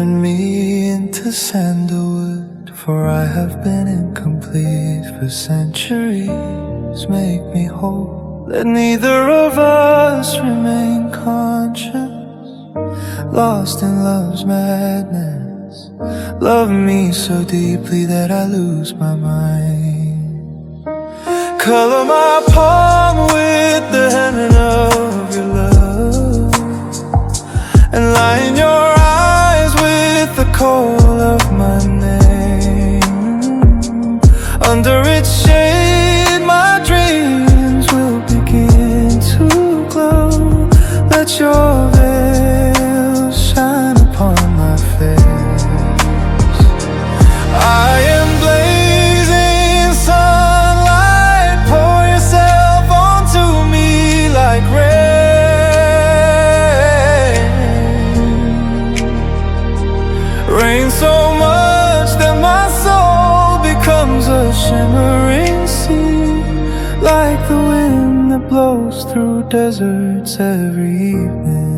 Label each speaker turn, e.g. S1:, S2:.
S1: turn me into sandalwood, for I have been incomplete for centuries. Make me whole, let neither of us remain conscious, lost in love's madness. Love me so deeply that I lose my mind. Color my palm with the henna of your love, and line your eyes with the coal of my name. Under its shade my dreams will begin to glow. Let your veil shine upon my face. I am blazing sunlight, pour yourself onto me like rain so much that my soul becomes a shimmering sea, like the wind that blows through deserts every evening.